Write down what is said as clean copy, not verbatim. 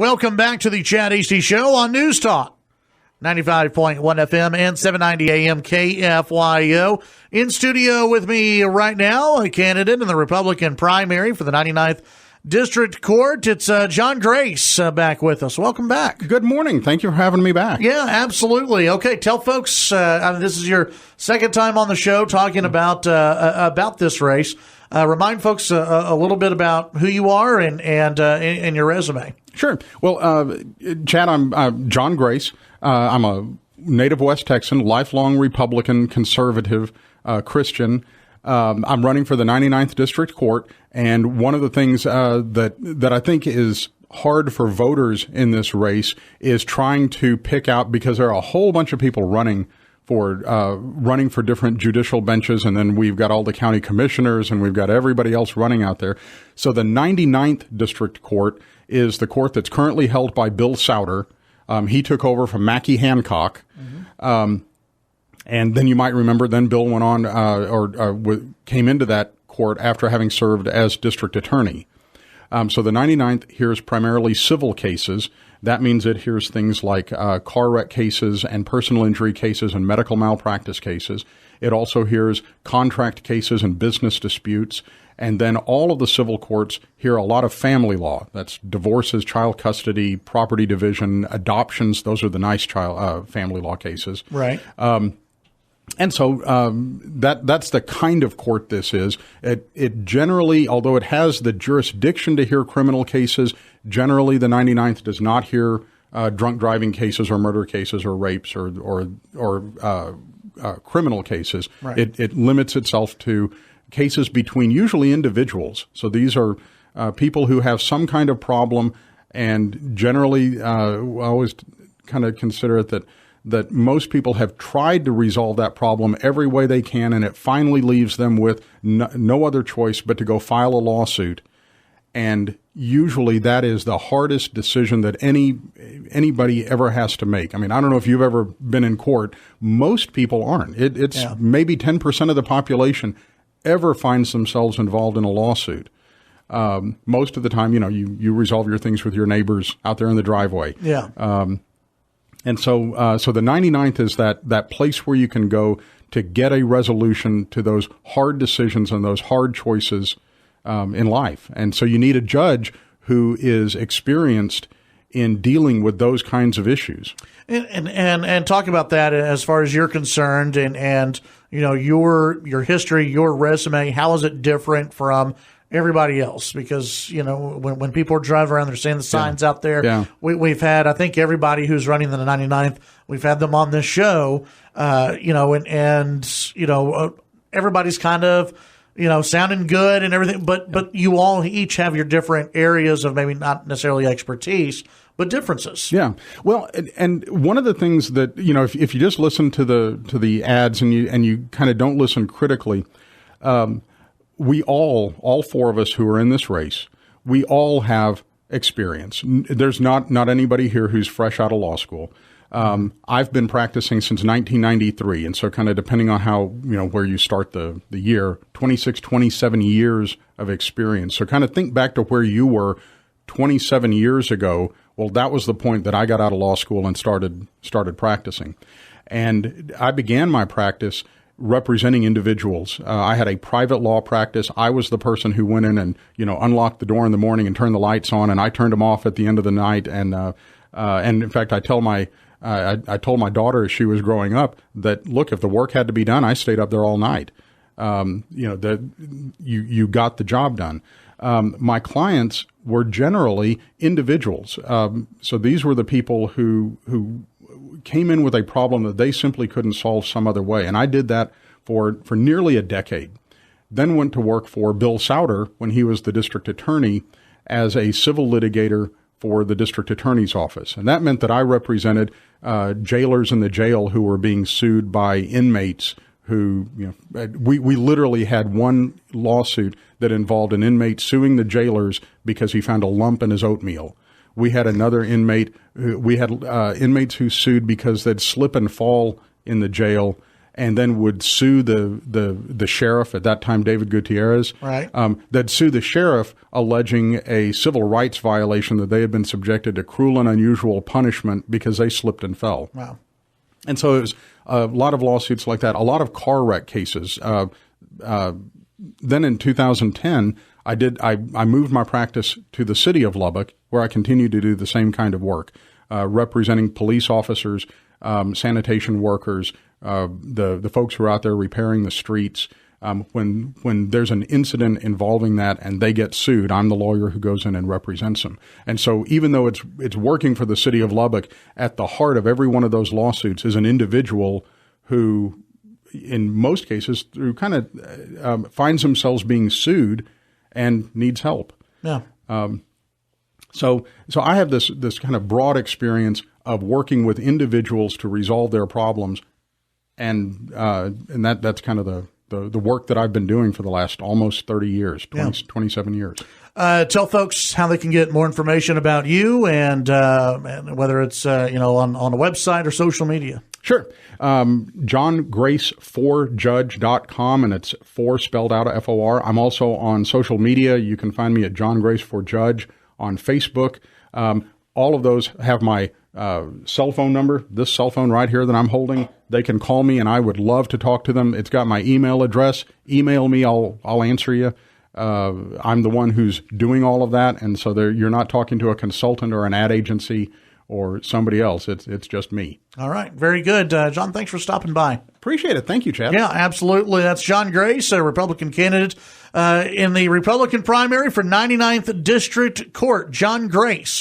Welcome back to the Hasty Show on News Talk 95.1 FM and 790 AM KFYO. In studio with me right now, a candidate in the Republican primary for the 99th District Court. It's John Grace back with us. Welcome back. Good morning. Thank you for having me back. Yeah, absolutely. Okay, tell folks, this is your second time on the show talking about this race. Remind folks a little bit about who you are and your resume. Sure. Well, Chad, I'm John Grace. I'm a native West Texan, lifelong Republican, conservative, Christian. I'm running for the 99th District Court, and one of the things that I think is hard for voters in this race is trying to pick out, because there are a whole bunch of people running for different judicial benches, and then we've got all the county commissioners, and we've got everybody else running out there. So the 99th District Court is the court that's currently held by Bill Souter. He took over from Mackie Hancock. Mm-hmm. And then you might remember, then Bill went on came into that court after having served as district attorney. So the 99th hears primarily civil cases. That means it hears things like car wreck cases and personal injury cases and medical malpractice cases. It also hears contract cases and business disputes. And then all of the civil courts hear a lot of family law. That's divorces, child custody, property division, adoptions. Those are the nice family law cases. Right. And so that's the kind of court this is. It generally, although it has the jurisdiction to hear criminal cases, generally the 99th does not hear drunk driving cases or murder cases or rapes or criminal cases. Right. It limits itself to cases between usually individuals. So these are people who have some kind of problem, and generally I always kind of consider it that most people have tried to resolve that problem every way they can, and it finally leaves them with no other choice but to go file a lawsuit. And usually that is the hardest decision that anybody ever has to make. I mean, I don't know if you've ever been in court. Most people aren't. It's maybe 10% of the population ever finds themselves involved in a lawsuit. Most of the time, you resolve your things with your neighbors out there in the driveway. Yeah. And so the 99th is that place where you can go to get a resolution to those hard decisions and those hard choices in life. And so you need a judge who is experienced in dealing with those kinds of issues. And talk about that as far as you're concerned, and your history, your resume. How is it different from everybody else? Because when people are driving around, they're seeing the signs out there. Yeah. We've had, I think, everybody who's running the 99th. We've had them on this show. Everybody's kind of sounding good and everything. But you all each have your different areas of maybe not necessarily expertise, but differences. Yeah. Well, and one of the things that if you just listen to the ads and you kind of don't listen critically. We all four of us who are in this race, we all have experience. There's not anybody here who's fresh out of law school. I've been practicing since 1993, and so kind of depending on how, where you start the year, 26, 27 years of experience. So kind of think back to where you were 27 years ago. Well, that was the point that I got out of law school and started practicing. And I began my practice representing individuals. I had a private law practice. I was the person who went in and, unlocked the door in the morning and turned the lights on, and I turned them off at the end of the night. And in fact, I told my daughter as she was growing up that, look, if the work had to be done, I stayed up there all night. You got the job done. My clients were generally individuals. So these were the people who came in with a problem that they simply couldn't solve some other way. And I did that for nearly a decade. Then went to work for Bill Souter when he was the district attorney as a civil litigator for the district attorney's office. And that meant that I represented jailers in the jail who were being sued by inmates who, we literally had one lawsuit that involved an inmate suing the jailers because he found a lump in his oatmeal. We had another inmate. We had inmates who sued because they'd slip and fall in the jail, and then would sue the sheriff at that time, David Gutierrez. Right. They'd sue the sheriff alleging a civil rights violation, that they had been subjected to cruel and unusual punishment because they slipped and fell. Wow. And so it was a lot of lawsuits like that, a lot of car wreck cases. Then in 2010, I moved my practice to the city of Lubbock, where I continued to do the same kind of work, representing police officers, sanitation workers, the folks who are out there repairing the streets. When there's an incident involving that and they get sued, I'm the lawyer who goes in and represents them. And so even though it's working for the city of Lubbock, at the heart of every one of those lawsuits is an individual who, in most cases, who kind of finds themselves being sued and needs help. Yeah. So I have this kind of broad experience of working with individuals to resolve their problems, and that's kind of the work that I've been doing for the last almost 30 years, 27 years. Tell folks how they can get more information about you, and whether it's on a website or social media. Sure. JohnGrace4Judge.com, and it's 4 spelled out F-O-R. I'm also on social media. You can find me at John Grace for Judge on Facebook. All of those have my cell phone number, this cell phone right here that I'm holding. They can call me, and I would love to talk to them. It's got my email address. Email me. I'll answer you. I'm the one who's doing all of that, and so you're not talking to a consultant or an ad agency or somebody else. It's just me. All right. Very good. John, thanks for stopping by. Appreciate it. Thank you, Chad. Yeah, absolutely. That's John Grace, a Republican candidate in the Republican primary for 99th District Court. John Grace.